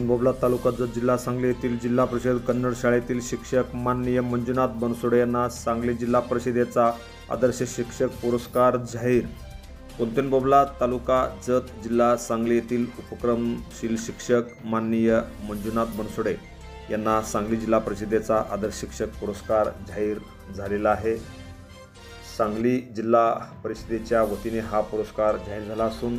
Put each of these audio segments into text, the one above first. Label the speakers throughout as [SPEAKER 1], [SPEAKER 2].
[SPEAKER 1] कोंढणबोबला तालुका जत जिल्हा सांगली येथील जिल्हा परिषद कन्नड शाळेतील शिक्षक माननीय मंजुनाथ बनसोडे यांना सांगली जिल्हा परिषदेचा आदर्श शिक्षक पुरस्कार जाहीर। कोंढणबोबला तालुका जत जिल्हा सांगली येथील उपक्रमशील शिक्षक माननीय मंजुनाथ बनसोडे यांना सांगली जिल्हा परिषदेचा आदर्श शिक्षक पुरस्कार जाहीर झालेला आहे। सांगली जिल्हा परिषदेच्या वतीने हा पुरस्कार जाहीर झाला असून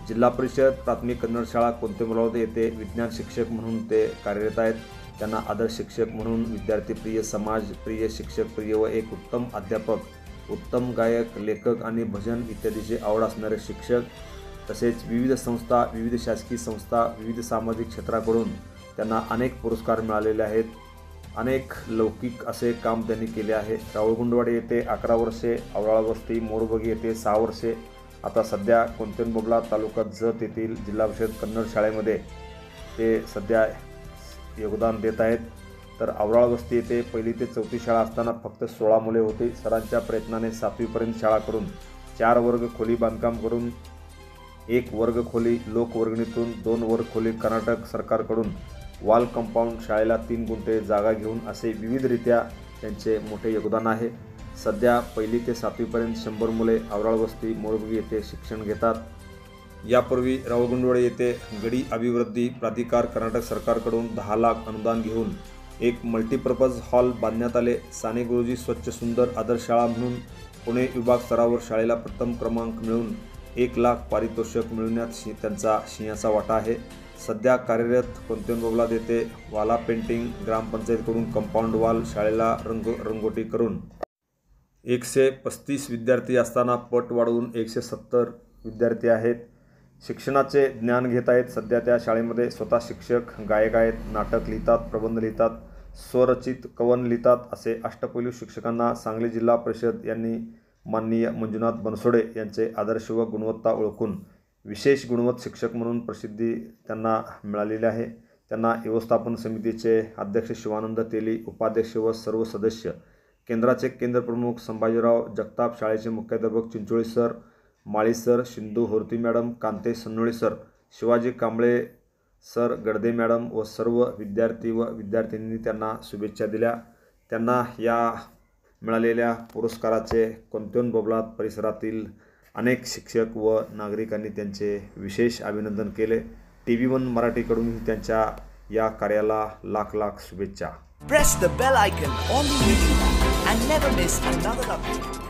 [SPEAKER 1] जिल्हा परिषद प्राथमिक कन्नड शाळा कोंढणबोबला येथे विज्ञान शिक्षक म्हणून ते कार्यरत आहेत। त्यांना आदर्श शिक्षक म्हणून विद्यार्थीप्रिय, समाजप्रिय, शिक्षकप्रिय व एक उत्तम अध्यापक, उत्तम गायक, लेखक आणि भजन इत्यादीची आवड असणारे शिक्षक, तसेच विविध संस्था, विविध शासकीय संस्था, विविध सामाजिक क्षेत्राकडून त्यांना अनेक पुरस्कार मिळालेले आहेत। अनेक लौकिक असे काम त्यांनी केले आहे। रावळगुंडवाडी येथे 11 वर्षे, आवराळवस्ती मोरबगी येथे 6 वर्षे, आता सध्या कोंढणबोबला तालुका जत येथील जिल्हा परिषद कन्नड शाळेमध्ये ते सध्या योगदान देत आहेत। तर आवराळवस्ती येथे 1ली ते 4थी शाळा असताना फक्त 16 मुले होती। सरांच्या प्रयत्नाने 7वीपर्यंत शाळा करून 4 वर्ग खोली बांधकाम करून 1 वर्ग खोली लोकवर्गणीतून, 2 वर्ग खोली कर्नाटक सरकारकडून, वॉल कंपाऊंड, शाळेला 3 गुंठे जागा घेऊन असे विविधरित्या त्यांचे मोठे योगदान आहे। सध्या 1ली ते 7वीपर्यंत 100 मुले आवराळवस्ती मोरबगी येथे शिक्षण घेतात। यापूर्वी रावळगुंडवाडी येथे गडी अभिवृद्धी प्राधिकार कर्नाटक सरकारकडून 10 लाख अनुदान घेऊन एक मल्टीपर्पज हॉल बांधण्यात आले। साने गुरुजी स्वच्छ सुंदर आदर्श शाळा म्हणून पुणे विभाग स्तरावर शाळेला प्रथम क्रमांक मिळवून 1 लाख पारितोषिक मिळवण्यात त्यांचा सिंहाचा वाटा आहे। सध्या कार्यरत कोंढणबोबला येथे वाला पेंटिंग, ग्रामपंचायतीकडून कंपाऊंड वॉल, शाळेला रंगोटी करून 135 विद्यार्थी असताना पट वाढवून 170 विद्यार्थी आहेत। शिक्षणाचे ज्ञान घेत आहेत। सध्या त्या शाळेमध्ये स्वतः शिक्षक, गायक आहेत, नाटक लिहितात, प्रबंध लिहितात, स्वरचित कवन लिहितात। असे अष्टपैलू शिक्षकांना सांगली जिल्हा परिषद यांनी माननीय मंजुनाथ बनसोडे यांचे आदर्श व गुणवत्ता ओळखून विशेष गुणवत्ता शिक्षक म्हणून प्रसिद्धी त्यांना मिळालेली आहे। त्यांना व्यवस्थापन समितीचे अध्यक्ष शिवानंद तेली, उपाध्यक्ष व सर्व सदस्य, केंद्राचे केंद्रप्रमुख संभाजीराव जगताप, शाळेचे मुख्याध्यापक Chincholi sir, Mali sir, Sindhu Horti madam, Kante Sannoli sir, Shivaji Kamble sir, Gadade madam व सर्व विद्यार्थी व विद्यार्थिनींनी त्यांना शुभेच्छा दिल्या। त्यांना या मिळालेल्या पुरस्काराचे कोंढणबोबला परिसरातील अनेक शिक्षक व नागरिकांनी त्यांचे विशेष अभिनंदन केले। TV1 मराठीकडूनही त्यांच्या या कार्याला लाख लाख शुभेच्छा।
[SPEAKER 2] Press the bell icon on the YouTube and never miss another update.